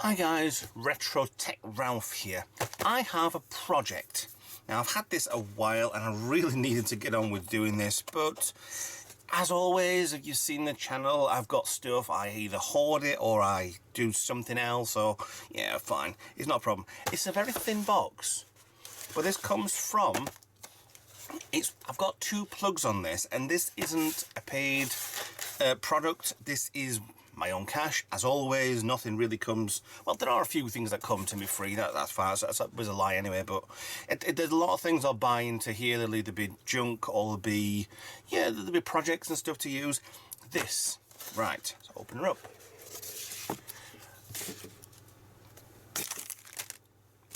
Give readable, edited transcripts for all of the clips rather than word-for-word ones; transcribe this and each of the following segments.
Hi guys, Retro Tech Ralph here. I have a project. Now I've had this a while and I really needed to get on with doing this, but as always, if you've seen the channel, I've got stuff, I either hoard it or I do something else, or yeah, fine, it's not a problem. It's a very thin box, but this comes from, I've got two plugs on this, and this isn't a paid product. This is my own cash, as always. Nothing really comes, well, there are a few things that come to me free, that's fine, so that was a lie anyway, but there's a lot of things I'll buy into here. There'll either be junk or there'll be projects and stuff to use. This, right, so open her up.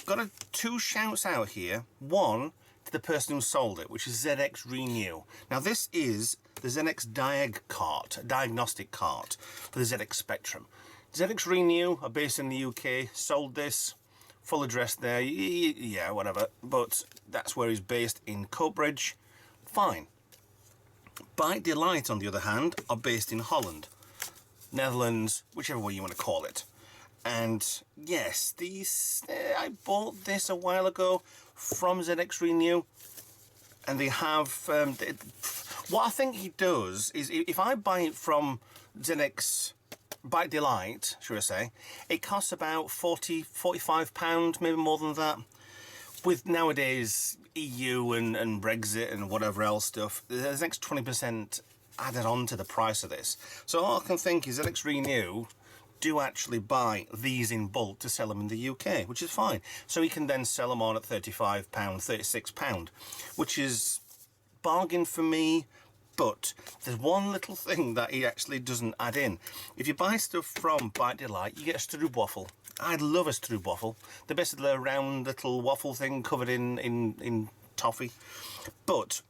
Got two shouts out here. One to the person who sold it, which is ZX Renew. Now this is the ZX Diag diagnostic cart for the ZX Spectrum. ZX Renew are based in the UK, sold this, full address there, yeah, whatever, but that's where he's based, in Coatbridge, fine. Byte Delight, on the other hand, are based in Holland, Netherlands, whichever way you want to call it. And yes, these I bought this a while ago from ZX Renew, and they have what I think he does is, if I buy it from ZX Byte Delight, should I say, it costs about £45, maybe more than that. With nowadays EU and Brexit and whatever else stuff, there's an extra 20% added on to the price of this. So all I can think is ZX Renew do actually buy these in bulk to sell them in the UK, which is fine. So he can then sell them on at £35, £36, which is bargain for me. But there's one little thing that he actually doesn't add in. If you buy stuff from Byte Delight, you get a stroopwafel. I'd love a stroopwafel. They're basically a round little waffle thing covered in toffee. But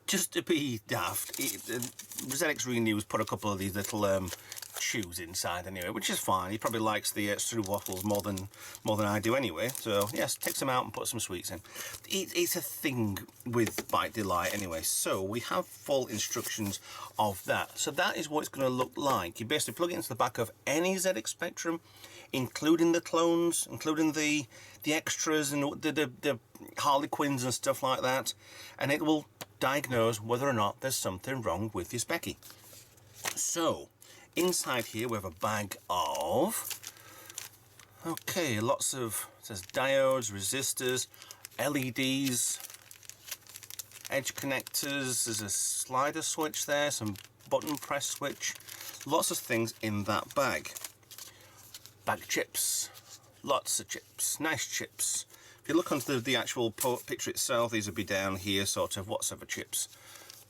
just to be daft, ZX Renew's put a couple of these little chews inside anyway, which is fine. He probably likes the stroopwafels more than I do anyway. So yes, take some out and put some sweets in. It's a thing with Byte Delight anyway. So we have full instructions of that. So that is what it's going to look like. You basically plug it into the back of any ZX Spectrum, including the clones, including the extras and the Harlequins and stuff like that, and it will diagnose whether or not there's something wrong with your specky. So inside here we have a bag of, okay, lots of, it says diodes, resistors, LEDs, edge connectors, there's a slider switch there, some button press switch, lots of things in that bag. Bag of chips, lots of chips, nice chips. If you look onto the actual picture itself, these would be down here, sort of whatever chips,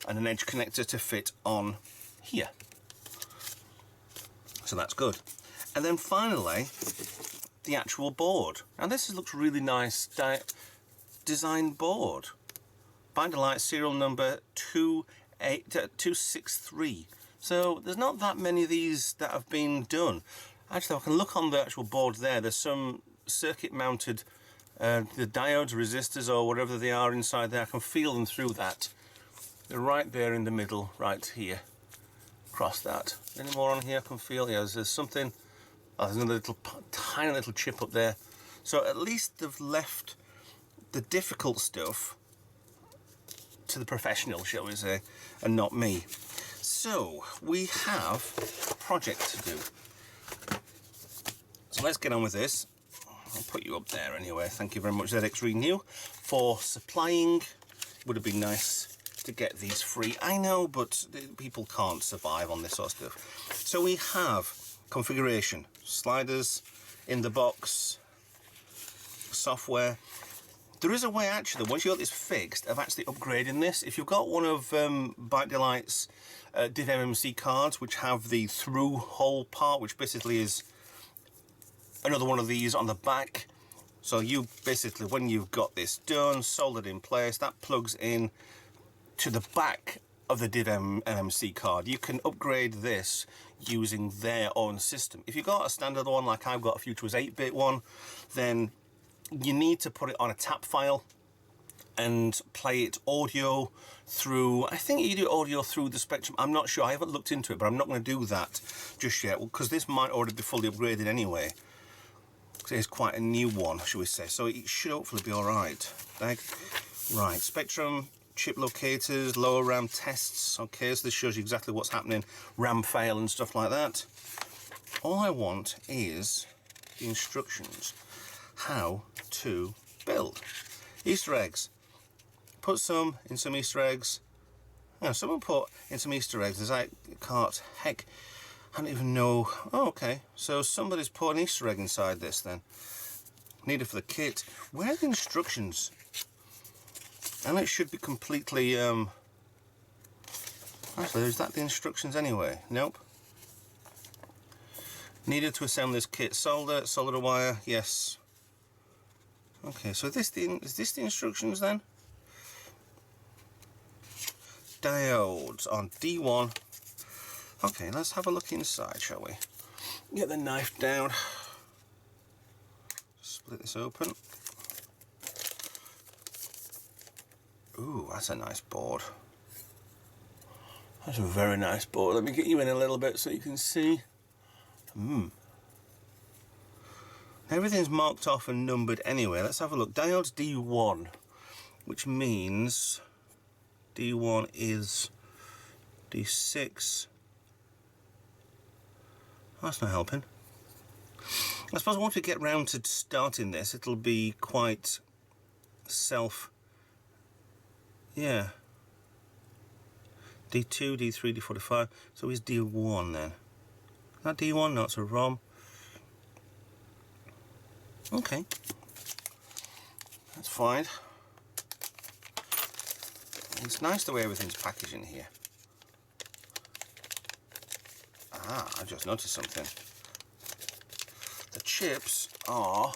and an edge connector to fit on here. So that's good. And then finally, the actual board. Now this looks really nice design board. Byte Delight serial number 263. So there's not that many of these that have been done. Actually, I can look on the actual board there. There's some circuit mounted the diodes, resistors, or whatever they are inside there. I can feel them through that. They're right there in the middle, right here. Across that. Any more on here I can feel? Yeah, there's something. Oh, there's another little tiny little chip up there. So at least they've left the difficult stuff to the professional, shall we say, and not me. So we have a project to do. So let's get on with this. I'll put you up there anyway. Thank you very much, ZX Renew, for supplying. Would have been nice to get these free, I know, but people can't survive on this sort of stuff. So we have configuration, sliders in the box, software. There is a way actually, once you got this fixed, of actually upgrading this. If you've got one of Byte Delight's Div MMC cards, which have the through hole part, which basically is another one of these on the back. So you basically, when you've got this done, soldered in place, that plugs in to the back of the Div MMC card. You can upgrade this using their own system. If you've got a standard one like I've got, a Futurus 8-bit one, then you need to put it on a tap file and play it audio through, I think you do audio through the Spectrum, I'm not sure, I haven't looked into it, but I'm not going to do that just yet, because this might already be fully upgraded anyway. because it is quite a new one, should we say, so it should hopefully be alright. Right, Spectrum, chip locators, lower RAM tests. Okay, so this shows you exactly what's happening, RAM fail and stuff like that. All I want is the instructions, how to build. Easter eggs. Put some in some Easter eggs. Now, someone put in some Easter eggs. There's like cart. Heck, I don't even know. Oh, okay. So somebody's put an Easter egg inside this then. Needed for the kit. Where are the instructions? And it should be completely. Actually, is that the instructions anyway? Nope. Needed to assemble this kit. Solder wire. Yes. Okay. So is this the instructions then? Diodes on D1. Okay, let's have a look inside, shall we? Get the knife down. Split this open. Ooh, that's a nice board. That's a very nice board. Let me get you in a little bit so you can see. Everything's marked off and numbered anyway. Let's have a look. Diodes D1, which means D1 is D6. That's not helping. I suppose once we get round to starting this, it'll be quite yeah. D2, D3, D4, D5. So is D1 then? Not D1, no, it's a ROM. Okay. That's fine. It's nice the way everything's packaged in here. Ah, I just noticed something. The chips are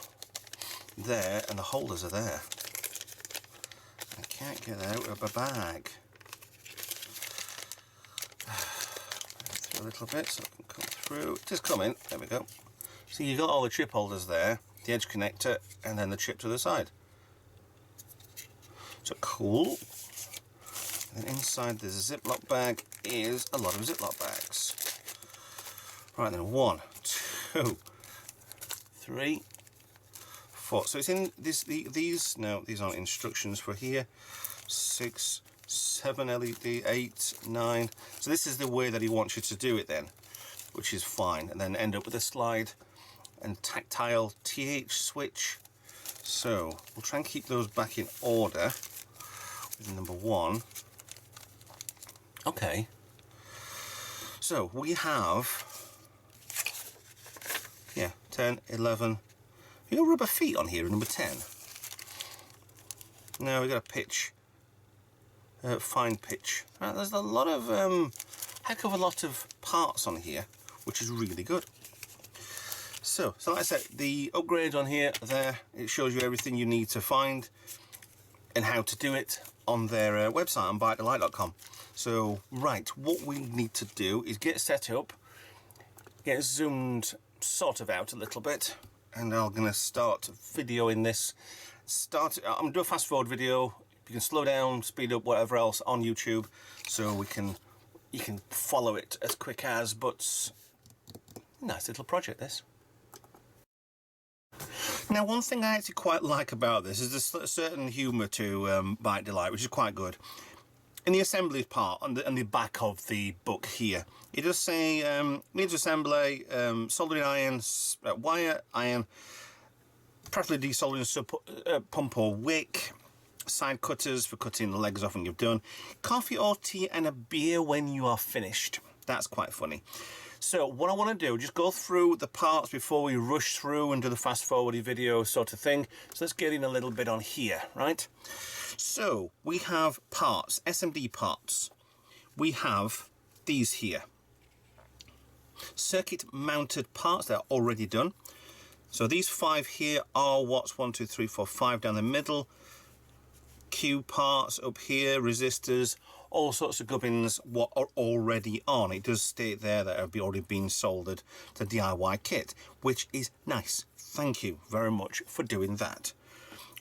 there and the holders are there. I can't get it out of a bag. Through a little bit so it can come through. It is coming. There we go. See, you got all the chip holders there, the edge connector, and then the chip to the side. So cool. And inside this Ziploc bag is a lot of Ziploc bags. Right then, 1, 2, 3, 4. So it's in these. No, these aren't instructions for here. 6, 7 LED, 8, 9. So this is the way that he wants you to do it then, which is fine. And then end up with a slide and tactile TH switch. So we'll try and keep those back in order. With number 1. Okay, so we have, 10, 11, we got rubber feet on here, number 10. Now we got a pitch, fine pitch. There's a lot of, heck of a lot of parts on here, which is really good. So like I said, the upgrade on here, there, it shows you everything you need to find and how to do it on their website on bytedelight.com. So, right, what we need to do is get set up, get zoomed sort of out a little bit, and I'm going to start videoing this. I'm going to do a fast forward video. You can slow down, speed up, whatever else on YouTube, so you can follow it as quick as, but nice little project this. Now, one thing I actually quite like about this is there's a certain humour to Byte Delight, which is quite good. In the assembly part, on the back of the book here, it does say needs assembly, soldering iron, wire iron, preferably desoldering sub pump or wick, side cutters for cutting the legs off when you've done, coffee or tea and a beer when you are finished. That's quite funny. So what I want to do, just go through the parts before we rush through and do the fast forwarding video sort of thing. So let's get in a little bit on here, right? So we have parts, SMD parts. We have these here. Circuit mounted parts that are already done. So these 5 here are watts, 1, 2, 3, 4, 5 down the middle. Q parts up here, resistors, all sorts of gubbins what are already on. It does state there that have already been soldered to DIY kit, which is nice. Thank you very much for doing that.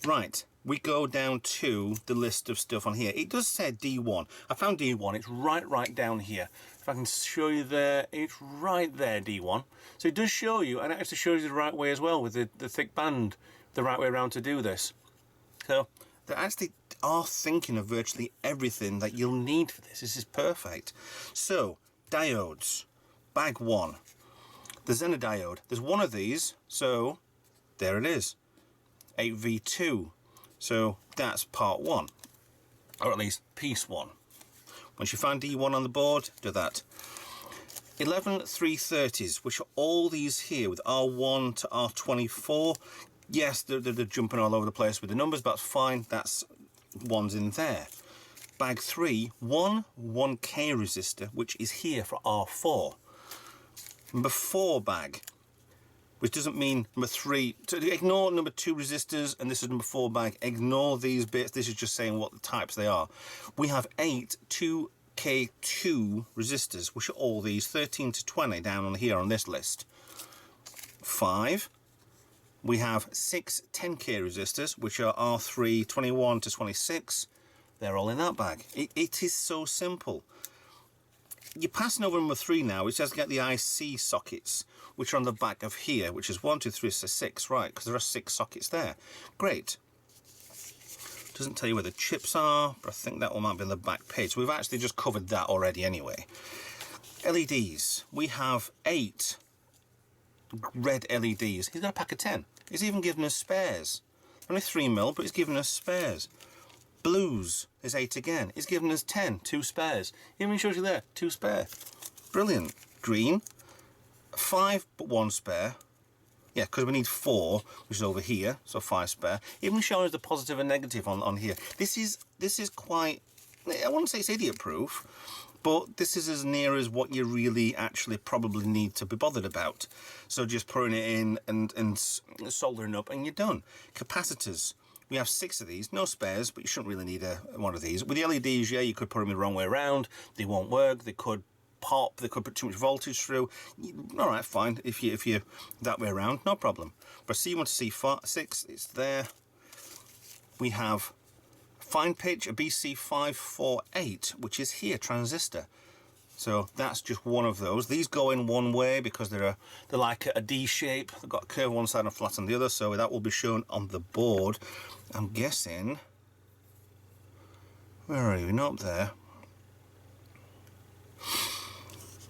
Right, we go down to the list of stuff on here. It does say D1. I found D1, it's right down here. If I can show you there, it's right there, D1. So it does show you, and it actually shows you the right way as well with the thick band, the right way around to do this. So they actually are thinking of virtually everything that you'll need for this. This is perfect. So, diodes, bag 1. The Zener diode, there's one of these, so there it is. 8V2, so that's part 1, or at least piece 1. Once you find D1 on the board, do that. 11 330s, which are all these here with R1 to R24. Yes, they're jumping all over the place with the numbers, but that's fine. That's one's in there. Bag 3, 1K resistor, which is here for R4. Number 4 bag, which doesn't mean number 3. So ignore number 2 resistors, and this is number 4 bag. Ignore these bits. This is just saying what the types they are. We have 8 2K2 resistors, which are all these 13 to 20 down on here on this list. 5. We have 6 10K resistors, which are R3 21 to 26. They're all in that bag. It is so simple. You're passing over number 3 now, which has to get the IC sockets, which are on the back of here, which is 1, 2, 3, 6, right, because there are 6 sockets there. Great. Doesn't tell you where the chips are, but I think that one might be on the back page. So we've actually just covered that already anyway. LEDs. We have 8 red LEDs. He's got a pack of 10. He's even given us spares. Only 3mm, but he's given us spares. Blues is 8 again. He's given us 10, 2 spares. He even shows you there, 2 spare. Brilliant. Green, 5 but 1 spare. Yeah, because we need 4, which is over here, so 5 spare. Even showing us the positive and negative on here. This is quite, I wouldn't say it's idiot proof, but this is as near as what you really actually probably need to be bothered about. So just putting it in and soldering up and you're done. Capacitors. We have 6 of these, no spares, but you shouldn't really need one of these. With the LEDs, yeah, you could put them the wrong way around. They won't work. They could pop. They could put too much voltage through. All right, fine. If you that way around, no problem. But C1 to C6, it's there. We have fine pitch, a BC548, which is here, transistor. So that's just one of those. These go in one way because they're like a D shape. They've got a curve on one side and flat on the other, so that will be shown on the board. I'm guessing, where are you? Not there.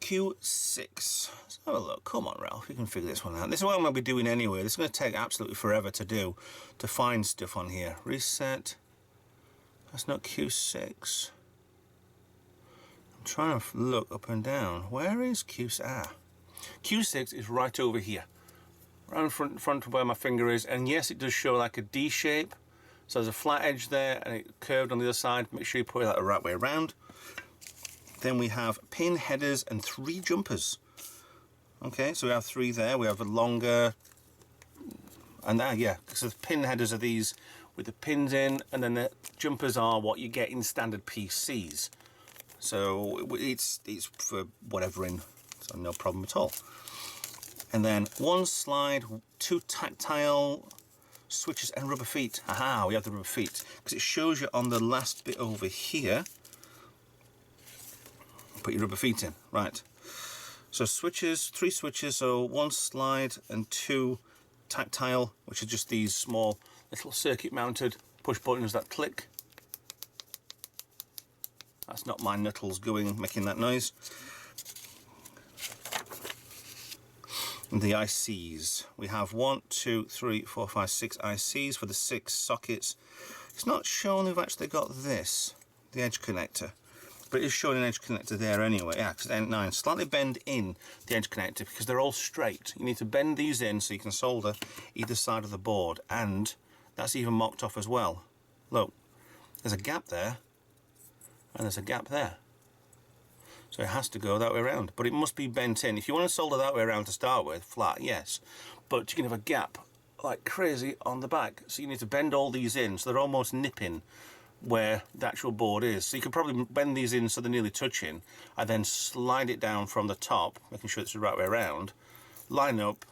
Q6. Let's have a look. Come on, Ralph, you can figure this one out. This is what I'm going to be doing anyway. This is going to take absolutely forever to do, to find stuff on here. Reset. That's not Q6. I'm trying to look up and down. Where is Q6? Ah. Q6 is right over here. Right in front of where my finger is. And yes, it does show like a D shape. So there's a flat edge there and it curved on the other side. Make sure you put that the right way around. Then we have pin headers and 3 jumpers. Okay, so we have 3 there. We have a longer, and there, yeah, because the pin headers are these with the pins in, and then the jumpers are what you get in standard PCs. So it's for whatever in, so no problem at all. And then 1 slide, 2 tactile switches and rubber feet. Aha, we have the rubber feet because it shows you on the last bit over here. Put your rubber feet in, right. So switches, 3 switches, so 1 slide and 2 tactile, which are just these small little circuit mounted push buttons that click. That's not my knuckles making that noise. And the ICs. We have 1, 2, 3, 4, 5, 6 ICs for the 6 sockets. It's not showing they've actually got this, the edge connector. But it's showing an edge connector there anyway. Yeah, because N9. Slightly bend in the edge connector because they're all straight. You need to bend these in so you can solder either side of the board. And that's even mocked off as well. Look, there's a gap there. And there's a gap there. So it has to go that way around. But it must be bent in. If you want to solder that way around to start with, flat, yes. But you can have a gap like crazy on the back. So you need to bend all these in so they're almost nipping where the actual board is. So you could probably bend these in so they're nearly touching, and then slide it down from the top, making sure it's the right way around, line up,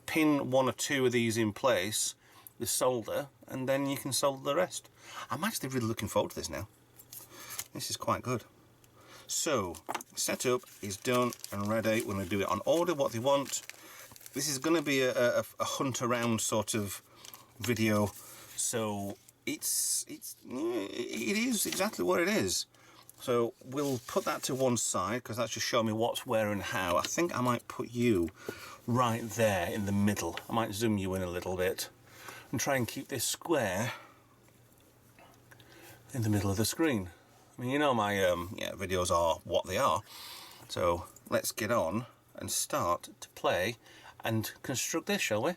pin 1 or 2 of these in place with solder, and then you can solder the rest. I'm actually really looking forward to this now. This is quite good. So, setup is done and ready. We're going to do it on order, what they want. This is going to be a hunt around sort of video, so it is exactly what it is. So we'll put that to one side because that's just showing me what's where and how. I think I might put you right there in the middle. I might zoom you in a little bit and try and keep this square in the middle of the screen. I mean, you know my videos are what they are. So let's get on and start to play and construct this, shall we?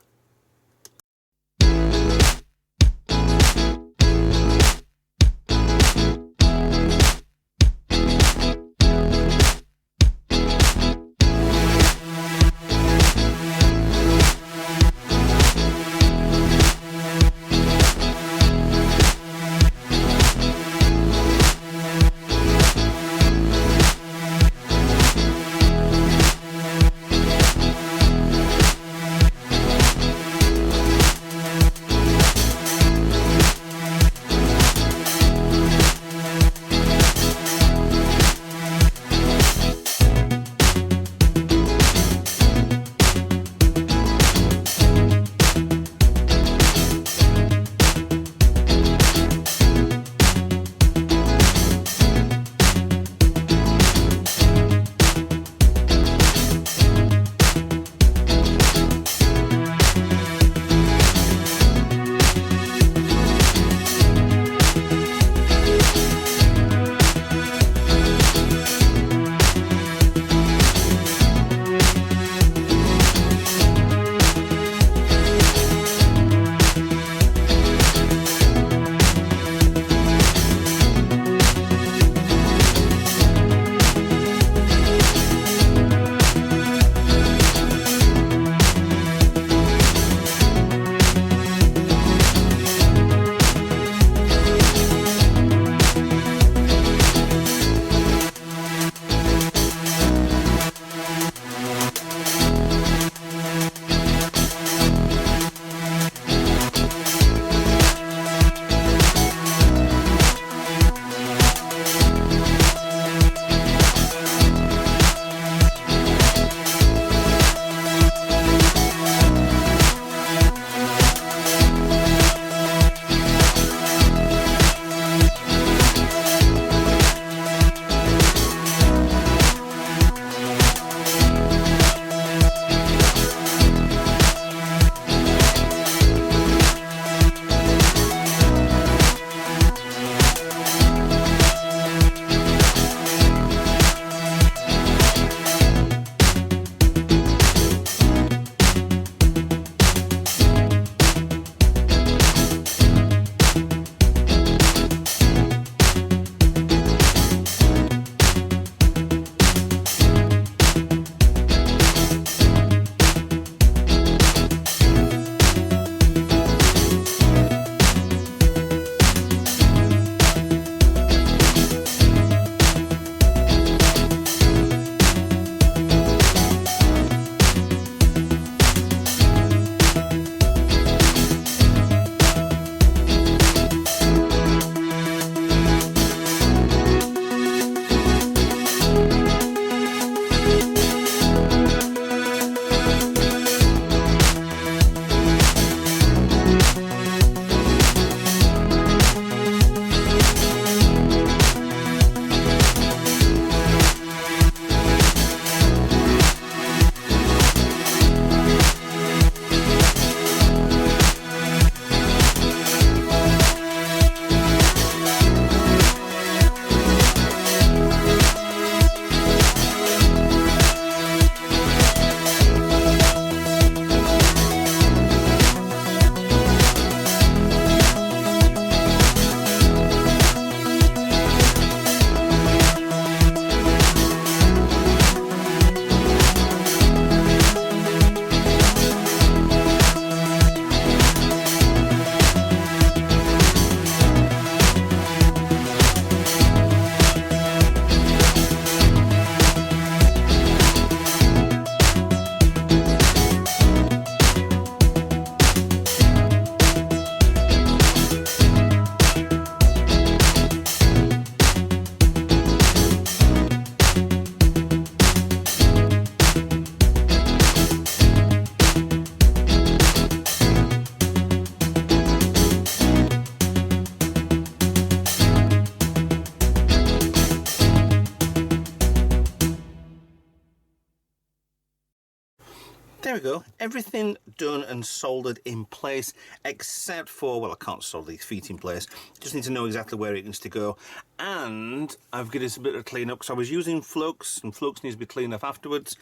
there we go. Everything done and soldered in place, except for, well, I can't solder these feet in place. Just need to know exactly where it needs to go. And I've given this a bit of clean up, because I was using flux, and flux needs to be cleaned up afterwards.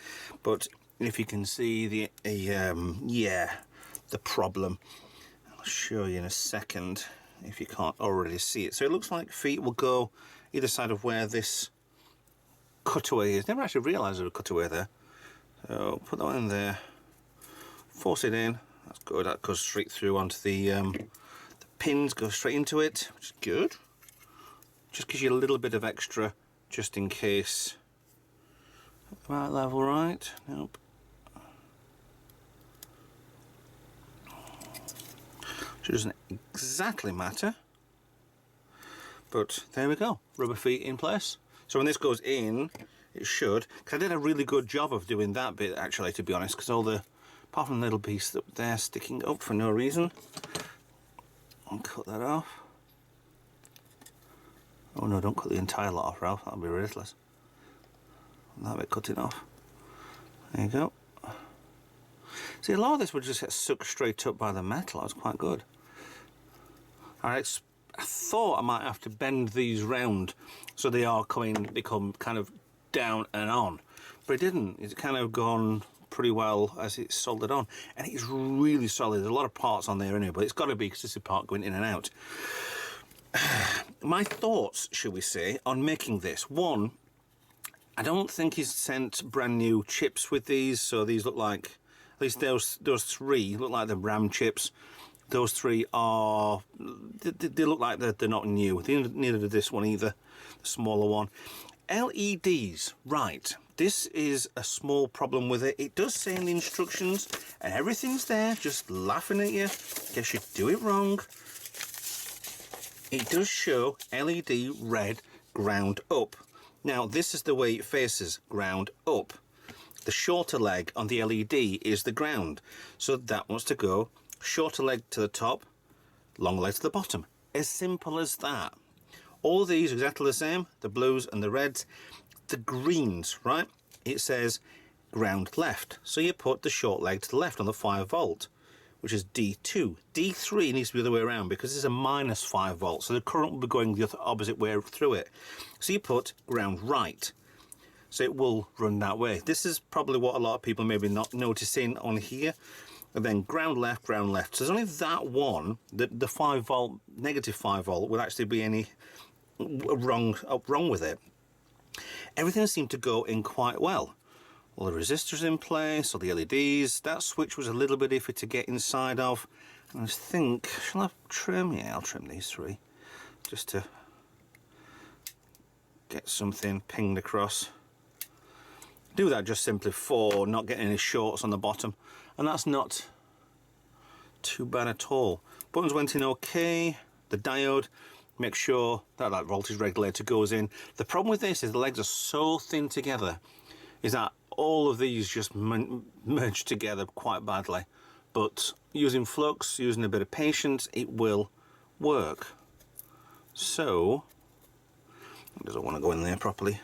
But if you can see the problem, I'll show you in a second if you can't already see it. So it looks like feet will go either side of where this cutaway is. Never actually realised there was a cutaway there. So put that one in there, force it in. That's good. That goes straight through onto the pins, go straight into it, which is good. Just gives you a little bit of extra, just in case. Right level, right? Nope. Which doesn't exactly matter, but there we go. Rubber feet in place. So when this goes in, it should, because I did a really good job of doing that bit actually, to be honest, because all the, apart from the little piece that they're sticking up for no reason, I'll cut that off. Oh no, don't cut the entire lot off, Ralph, that'll be ridiculous. That bit cutting off. There you go. See, a lot of this would just get sucked straight up by the metal. That's quite good. I thought I might have to bend these round so they are become kind of down and on, but it didn't. It's kind of gone pretty well as it's soldered on, and it's really solid. There's a lot of parts on there anyway, but it's got to be, because this is part going in and out. My thoughts, shall we say, on making this. One, I don't think he's sent brand new chips with these, so these look like, at least those three look like the RAM chips. Those three are, they look like they're not new. Neither did this one either, the smaller one. LEDs, right, this is a small problem with it. It does say in the instructions, and everything's there, just laughing at you. Guess you do it wrong. It does show LED red ground up. Now, this is the way it faces, ground up. The shorter leg on the LED is the ground, so that wants to go shorter leg to the top, long leg to the bottom. As simple as that. All these are exactly the same, the blues and the reds. The greens, right, it says ground left, so you put the short leg to the left on the 5 volt, which is D2. D3 needs to be the other way around, because it's a minus 5 volt, so the current will be going the opposite way through it. So you put ground right, so it will run that way. This is probably what a lot of people maybe not noticing on here. And then ground left, ground left. So there's only that one, the 5 volt, negative 5 volt, would actually be any wrong with it. Everything seemed to go in quite well. All the resistors in place, all the LEDs. That switch was a little bit iffy to get inside of. And I think, shall I trim? Yeah, I'll trim these three, just to get something pinged across. Do that just simply for not getting any shorts on the bottom, and that's not too bad at all. Buttons went in okay. The diode, make sure that that voltage regulator goes in. The problem with this is the legs are so thin together, is that all of these just merge together quite badly. But using flux, using a bit of patience, it will work. So, it doesn't want to go in there properly.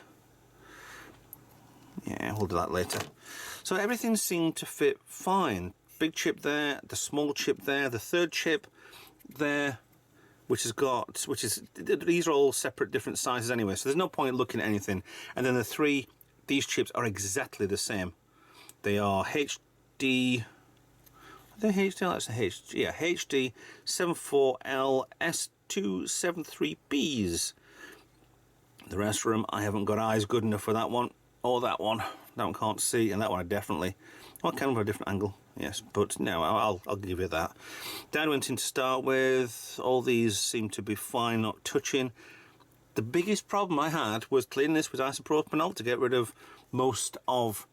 Yeah, we'll do that later. So everything seemed to fit fine. Big chip there, the small chip there, the third chip there, these are all separate different sizes anyway, so there's no point looking at anything. And then these chips are exactly the same. They are HD, HD 74L S273Bs. The rest of them, I haven't got eyes good enough for that one, or that one. That one can't see, and that one I definitely, well, kind of a different angle, yes, but no, I'll give you that. Dad went in to start with. All these seem to be fine, not touching. The biggest problem I had was cleaning this with isopropanol to get rid of most of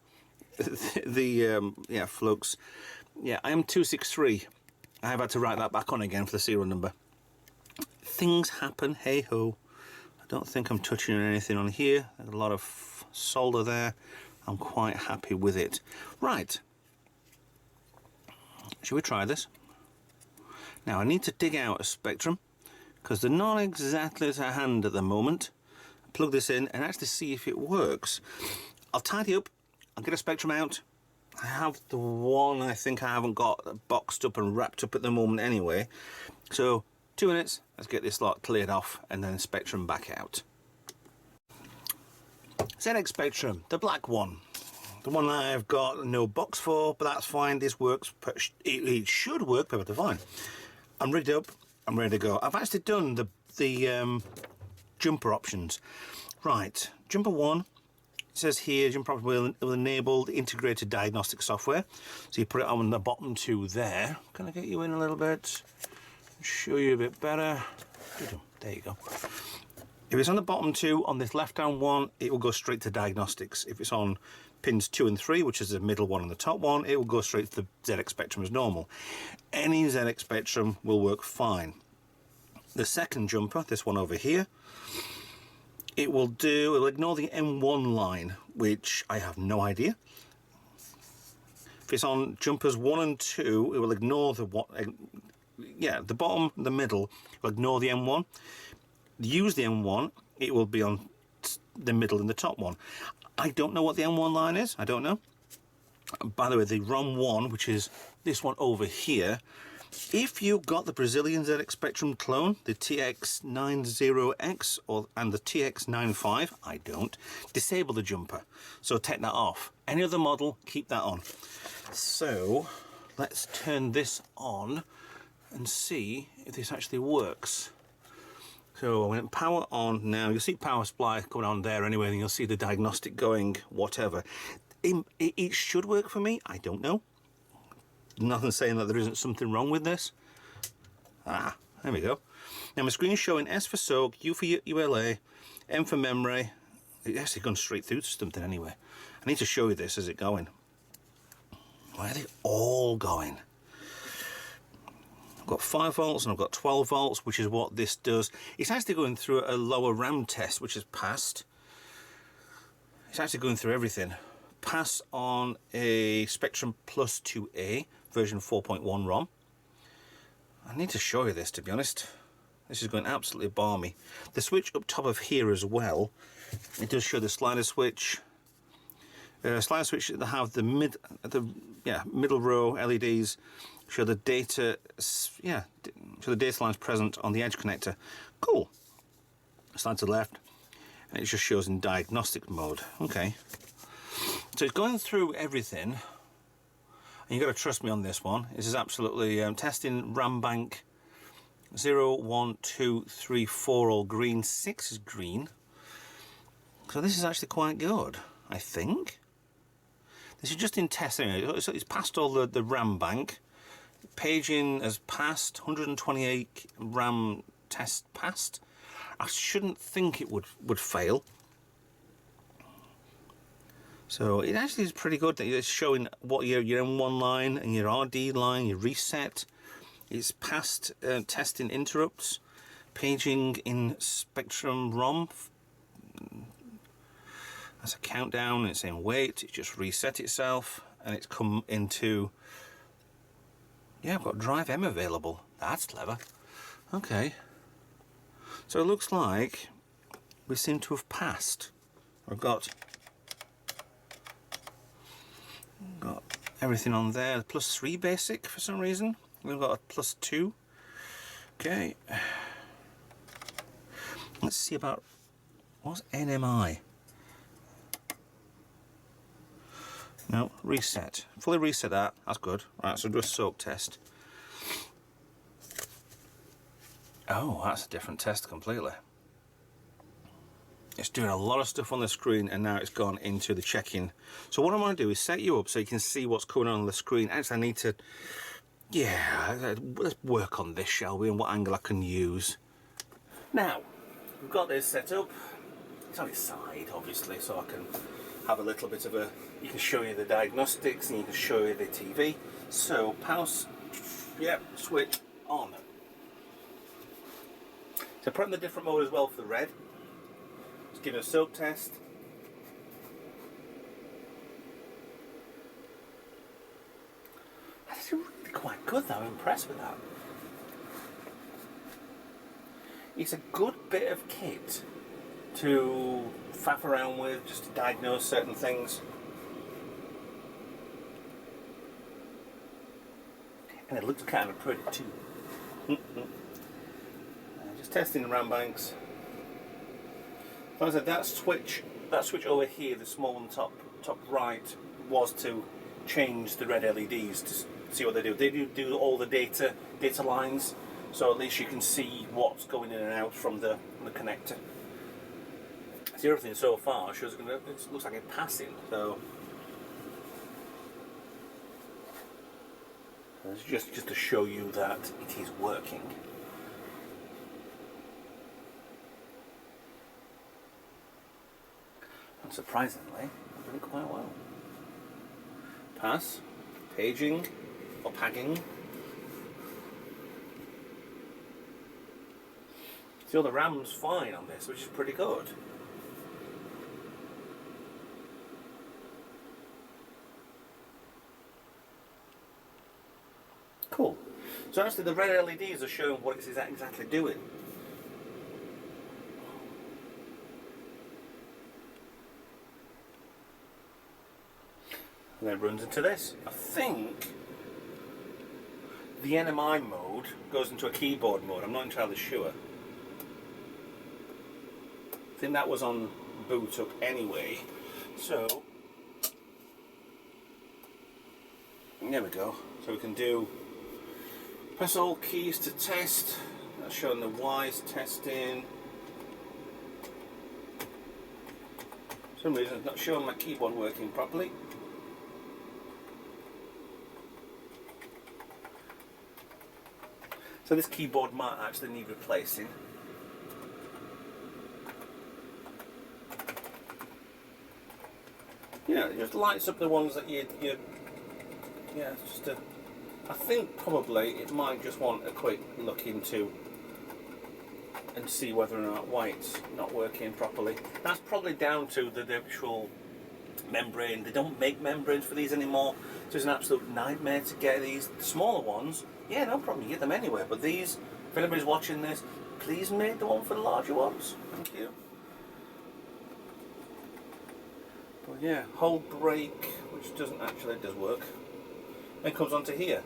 the flux. Yeah, I am 263. I have had to write that back on again for the serial number. Things happen, hey ho. I don't think I'm touching anything on here. There's a lot of solder there. I'm quite happy with it. Right. Shall we try this? Now I need to dig out a spectrum, because they're not exactly at hand at the moment. Plug this in and actually see if it works. I'll tidy up, I'll get a spectrum out, I have the one I think I haven't got boxed up and wrapped up at the moment anyway. So 2 minutes, let's get this lot cleared off and then Spectrum back out. ZX Spectrum, the black one. The one I've got no box for, but that's fine. This works, it should work perfectly fine. I'm rigged up, I'm ready to go. I've actually done the jumper options. Right, jumper 1, it says here, jumper option will enable the integrated diagnostic software. So you put it on the bottom 2 there. Can I get you in a little bit? Show you a bit better. There you go. If it's on the bottom 2, on this left-hand one, it will go straight to diagnostics. If it's on pins 2 and 3, which is the middle one and the top one, it will go straight to the ZX Spectrum as normal. Any ZX Spectrum will work fine. The second jumper, this one over here, it'll ignore the M1 line, which I have no idea. If it's on jumpers 1 and 2, it will ignore the bottom, the middle, will ignore the M1. Use the M1, it will be on the middle and the top one. I don't know what the M1 line is, I don't know. By the way, the ROM 1, which is this one over here, if you've got the Brazilian ZX Spectrum clone, the TX90X and the TX95, I don't, disable the jumper. So take that off. Any other model, keep that on. So let's turn this on and see if this actually works. So I'm going to power on now. You'll see power supply coming on there anyway, and you'll see the diagnostic going, whatever. It should work for me, I don't know. Nothing saying that there isn't something wrong with this. Ah, there we go. Now my screen's showing S for soak, U for ULA, M for memory. It's actually gone straight through to something anyway. I need to show you this as it's going. Why are they all going? I've got 5 volts and I've got 12 volts, which is what this does. It's actually going through a lower RAM test, which has passed. It's actually going through everything. Pass on a Spectrum Plus 2A version 4.1 ROM. I need to show you this, to be honest. This is going absolutely balmy. The switch up top of here as well, it does show the slider switch. Slider switch that have the middle row LEDs show the data. Show the data lines present on the edge connector. Cool. Slide to the left, and it just shows in diagnostic mode. Okay. So it's going through everything, and you've got to trust me on this one. This is absolutely testing RAM bank 0, 1, 2, 3, 4 all green, 6 is green. So this is actually quite good, I think. This is just in test anyway. So it's passed all the RAM bank. Paging has passed, 128 RAM test passed. I shouldn't think it would fail. So it actually is pretty good that it's showing what your M1 line and your RD line, your reset. It's passed testing interrupts, paging in Spectrum ROM. That's a countdown, it's saying wait, it just reset itself, and it's come into, yeah, I've got Drive M available. That's clever. Okay. So it looks like we seem to have passed. I've got everything on there. +3 basic for some reason. We've got a +2. Okay. Let's see about what's NMI. No, reset. Fully reset that. That's good. Right, so do a soak test. Oh, that's a different test completely. It's doing a lot of stuff on the screen, and now it's gone into the check-in. So what I want to do is set you up so you can see what's going on the screen. Actually, I need to, yeah, let's work on this, shall we, and what angle I can use. Now, we've got this set up. It's on its side, obviously, so I can have a little bit of a, you can show you the diagnostics and you can show you the TV. So, power, yep, switch on. So put in the different mode as well for the red. Just give it a soak test. That's really quite good though, I'm impressed with that. It's a good bit of kit to faff around with, just to diagnose certain things. And it looks kind of pretty too. Just testing the RAM banks. Like I said, that switch over here, the small one top right, was to change the red LEDs to see what they do. They do all the data lines, so at least you can see what's going in and out from the connector. See, everything so far shows it looks like it's passing. So it's just to show you that it is working. And surprisingly, I'm doing quite well. Pass, paging, or pagging. See, all the RAM's fine on this, which is pretty good. Cool. So actually the red LEDs are showing what it's exactly doing. And then it runs into this. I think the NMI mode goes into a keyboard mode. I'm not entirely sure. I think that was on boot up anyway. So there we go. So we can do press all keys to test. That's showing the Y's testing. For some reason it's not showing my keyboard working properly. So this keyboard might actually need replacing. Yeah, it just lights up the ones that you yeah, it's just a, I think probably it might just want a quick look into and see whether or not why it's not working properly. That's probably down to the actual membrane. They don't make membranes for these anymore, so it's an absolute nightmare to get these. The smaller ones, yeah, no problem, you get them anywhere, but these, if anybody's watching this, please make the one for the larger ones. Thank you. But yeah, hold brake, which doesn't actually, it does work. Then comes onto here.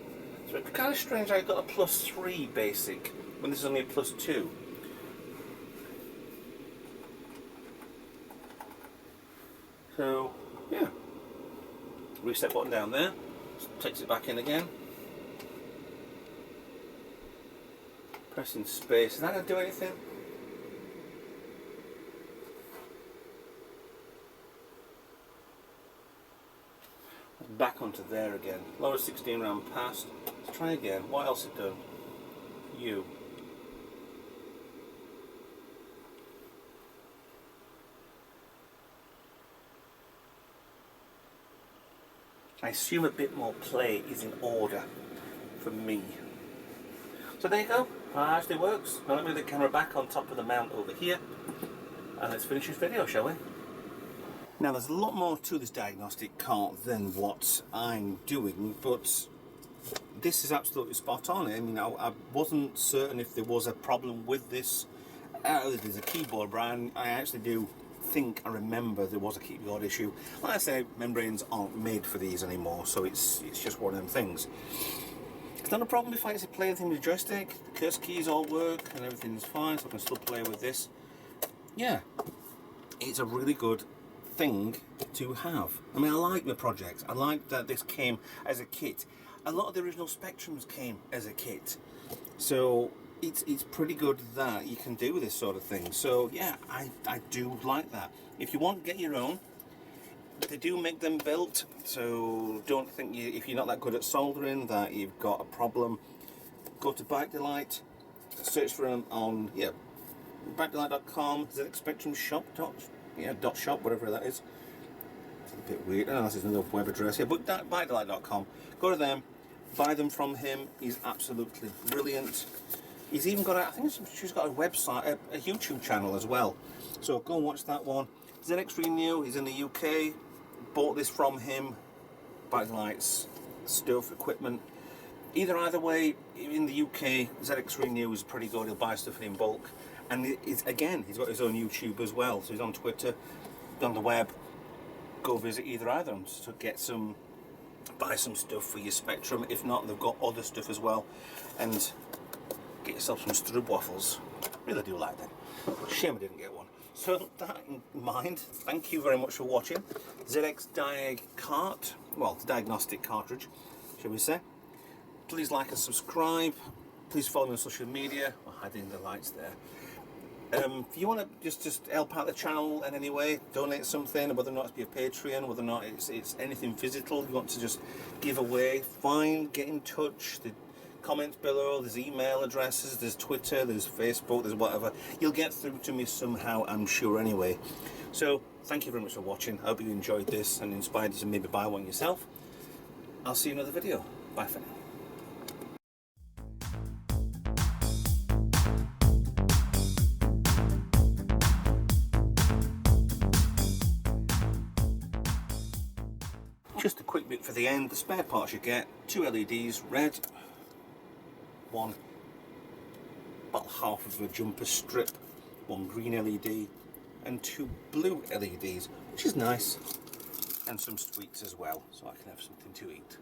So it's kind of strange I got a +3 basic when this is only a +2. So yeah, reset button down there, takes it back in again. Pressing space, is that going to do anything? Back onto there again. Lower 16 RAM passed. Let's try again. What else it done? U. I assume a bit more play is in order for me. So there you go. That actually works. Now let me move the camera back on top of the mount over here, and let's finish this video, shall we? Now there's a lot more to this diagnostic cart than what I'm doing, but this is absolutely spot on. I mean, I wasn't certain if there was a problem with this. There's a keyboard brand. I actually do think I remember there was a keyboard issue. Like I say, membranes aren't made for these anymore, so it's just one of them things. It's not a problem if I actually play anything with the joystick. The cursor keys all work and everything's fine, so I can still play with this. Yeah, it's a really good thing to have. I mean, I like the project. I like that this came as a kit. A lot of the original Spectrums came as a kit, so it's pretty good that you can do this sort of thing. So yeah, I do like that. If you want to get your own, they do make them built, so don't think if you're not that good at soldering that you've got a problem. Go to Byte Delight, search for them on bytedelight.com, ZX Spectrum shop .shop, whatever that is. It's a bit weird. Oh, this is another web address here, but bytedelight.com. Go to them, buy them from him. He's absolutely brilliant. He's even got I think she's got a website, a YouTube channel as well. So go and watch that one. ZX Renew, he's in the UK. Bought this from him. Byte Delight's stuff, equipment. Either way, in the UK, ZX Renew is pretty good. He'll buy stuff in bulk. And he's got his own YouTube as well. So he's on Twitter, on the web. Go visit either of them to get some buy some stuff for your Spectrum. If not, they've got other stuff as well. And get yourself some Strub waffles. Really do like them. Shame I didn't get one. So that in mind, thank you very much for watching. ZX Diag cart, well, the diagnostic cartridge, shall we say. Please like and subscribe. Please follow me on social media. I'm hiding the lights there. If you want to just help out the channel in any way, donate something, whether or not it's be a Patreon, whether or not it's anything physical you want to just give away, fine, get in touch. The comments below, there's email addresses, there's Twitter, there's Facebook, there's whatever. You'll get through to me somehow, I'm sure, anyway. So thank you very much for watching. I hope you enjoyed this and inspired you to maybe buy one yourself. I'll see you in another video. Bye for now. Just a quick bit for the end. The spare parts you get: 2 LEDs, red, one about half of a jumper strip, 1 green LED, and 2 blue LEDs, which is nice, and some sweets as well, so I can have something to eat.